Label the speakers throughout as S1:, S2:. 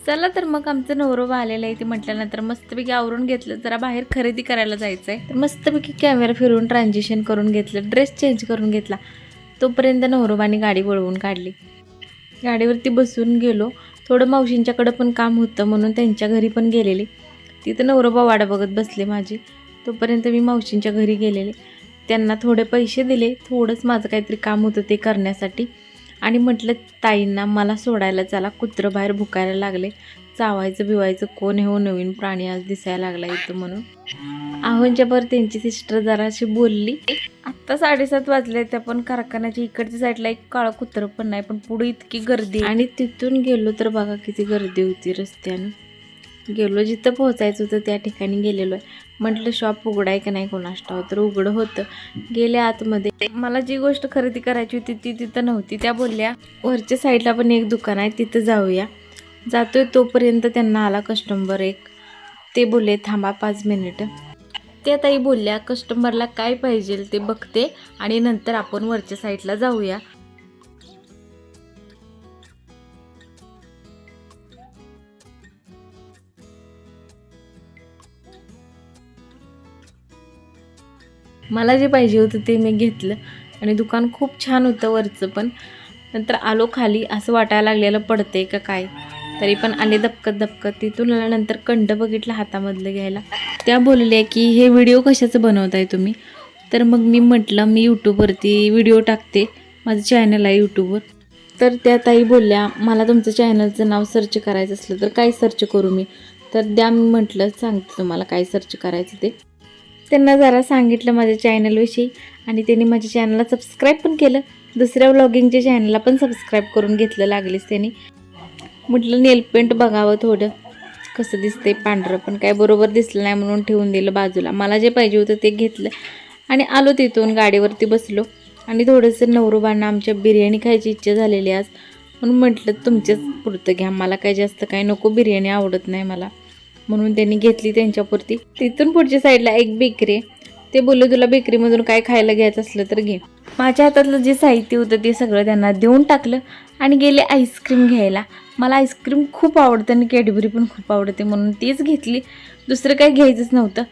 S1: चला तर मग आमचं नवरोबा आलेलं आहे ते म्हटल्यानंतर मस्तपैकी आवरून घेतलं, जरा बाहेर खरेदी करायला जायचं आहे. तर मस्तपैकी कॅमेरा फिरवून ट्रान्झिशन करून घेतलं, ड्रेस चेंज करून घेतला. तोपर्यंत नवरोबाने गाडी वळवून काढली. गाडीवरती बसून गेलो. थोडं मावशींच्याकडं पण काम होतं म्हणून त्यांच्या घरी पण गेलेले. तिथं नवरोबा वाट बघत बसले माझी. तोपर्यंत मी मावशींच्या घरी गेलेले. त्यांना थोडे पैसे दिले, थोडंच माझं काहीतरी काम होतं ते करण्यासाठी. आणि म्हटलं ताईंना मला सोडायला चला, कुत्रं बाहेर भुकायला लागले, चावायचं बिवायचं कोण हे हो, नवीन प्राणी आज दिसायला लागला इथं म्हणून. आहोंच्या पर त्यांची सिस्टर जराशी बोलली. आत्ता 7:30 वाजले, त्या पण कारखान्याच्या इकडच्या साईडला एक काळं कुत्रं पण नाही, पण पुढे इतकी गर्दी. आणि तिथून गेलो तर बघा किती गर्दी होती रस्त्यानं. गेलो जिथं पोहोचायचं होतं त्या ठिकाणी गेलेलो आहे. म्हटलं शॉप उघडाय का नाही कोणास ठाऊक, तर उघडं होतं. गेले आतमध्ये. मला जी गोष्ट खरेदी करायची होती ती तिथं नव्हती. त्या बोलल्या वरच्या साईडला पण एक दुकान आहे तिथं जाऊया. जातोय तोपर्यंत त्यांना आला कस्टमर एक. ते बोलले थांबा 5 मिनिटं. त्या ताई बोलल्या कस्टमरला काय पाहिजे ते बघते आणि नंतर आपण वरच्या साईडला जाऊया. मला जे पाहिजे होतं ते मी घेतलं आणि दुकान खूप छान होतं वरचं पण. नंतर आलो खाली, असं वाटायला लागलेलं पडते का काय, तरी पण आले दपकत. तिथून आल्यानंतर कंड बघितलं हातामधलं घ्यायला. त्या बोलल्या की हे व्हिडिओ कशाचं बनवताय तुम्ही. तर मग मी म्हटलं मी यूट्यूबवरती व्हिडिओ टाकते, माझं चॅनल आहे यूट्यूबवर. तर त्या ताई बोलल्या मला तुमचं चॅनलचं नाव सर्च करायचं असलं तर काय सर्च करू मी. तर द्या, मी म्हटलं सांगते तुम्हाला काय सर्च करायचं ते. त्यांना जरा सांगितलं माझ्या चॅनलविषयी आणि त्यांनी माझ्या चॅनलला सबस्क्राईब पण केलं. दुसऱ्या व्लॉगिंगच्या चॅनलला पण सबस्क्राईब करून घेतलं लागलीच त्यांनी. म्हटलं नेलपेंट बघावं थोडं कसं दिसतंय, पांढरं पण काय बरोबर दिसलं नाही म्हणून ठेवून दिलं बाजूला. मला जे पाहिजे होतं ते घेतलं आणि आलो. तिथून गाडीवरती बसलो आणि थोडंसं नवरोबांना आमच्या बिर्याणी खायची इच्छा झालेली आज, म्हणून म्हटलं तुमच्याच पुरतं घ्या, मला काय जास्त काय नको, बिर्याणी आवडत नाही मला, म्हणून त्यांनी घेतली त्यांच्यापुरती. तिथून पुढच्या साईडला एक बेकरी आहे. ते बोलले तुला बेकरीमधून काय खायला घ्यायचं असलं तर घे. माझ्या हातातलं जे साहित्य होतं ते सगळं त्यांना देऊन टाकलं आणि गेले आईस्क्रीम घ्यायला. मला आईस्क्रीम खूप आवडतं आणि कॅडबरी पण खूप आवडते म्हणून तीच घेतली. दुसरं काही घ्यायचंच नव्हतं.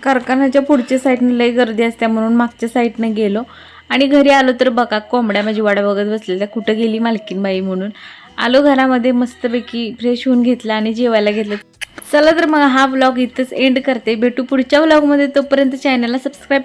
S1: कारखान्याच्या पुढच्या साईडनं लई गर्दी असते म्हणून मागच्या साईडनं गेलो आणि घरी आलो तर बघा कोंबड्या माझी वाट बघत बसलेल्या, कुठं गेली मालकीनबाई म्हणून. आलो घरामध्ये, मस्तपैकी फ्रेश होऊन घेतलं आणि जेवायला घेतलं. चला तर मग हा व्लॉग इथंच एंड करते. भेटू पुढच्या व्लॉगमध्ये. तोपर्यंत चॅनलला सबस्क्राईब